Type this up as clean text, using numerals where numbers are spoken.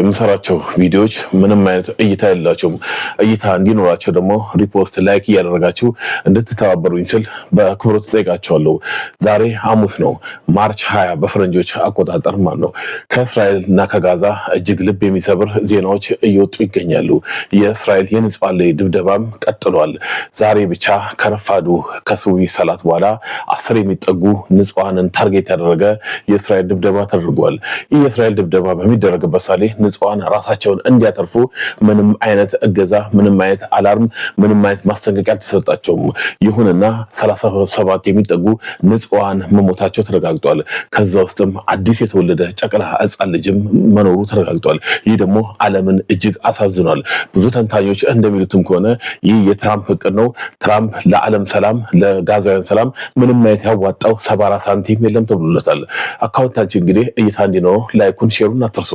የምሰራቸው ቪዲዮዎች ምንም አይነት እይታ የላቸውም። እይታ እንዲኖራቸው ደግሞ ሪፖስት ላይክ እያደረጋችሁ እንድትተባበሩኝ ስል በአክብሮት ጠይቃችኋለሁ። ዛሬ ሐሙስ ነው ማርች 20 በፈረንጆች አቆጣጠር ማለት ነው። ከእስራኤልና ከጋዛ እጅግ ልብ የሚሰብር ዜናዎች እየወጡ ይገኛሉ። የእስራኤል የንጹሃን ላይ ድብደባም ቀጥሏል። ዛሬ ብቻ ከረፋዱ ከሱቢ ሰላት በኋላ 10 የሚጠጉ ንጹሃንን ታርጌት ያደረገ የእስራኤል ድብደባ ተደርጓል። ይህ የእስራኤል ድብደባ በሚደረግበት ሳሌ ንጹሃን ራሳቸውን እንዲያተርፉ ምንም አይነት እገዛ፣ ምንም አይነት አላርም፣ ምንም አይነት ማስጠንቀቂያ አልተሰጣቸውም። ይሁንና 37 የሚጠጉ ንጹሃን መሞታቸው ተረጋግጧል። ከዛ ውስጥም አዲስ የተወለደ ጨቅላ ሕፃን ልጅም መኖሩ ተረጋግጧል። ይህ ደግሞ ዓለምን እጅግ አሳዝኗል። ብዙ ተንታኞች እንደሚሉትም ከሆነ ይህ የትራምፕ እቅድ ነው። ትራምፕ ለዓለም ሰላም፣ ለጋዛውያን ሰላም ምንም አይነት ያዋጣው 74 ሳንቲም የለም ተብሎለታል። አካውንታችን እንግዲህ እይታ እንዲኖረው ላይኩን ሼሩን አትርሱ።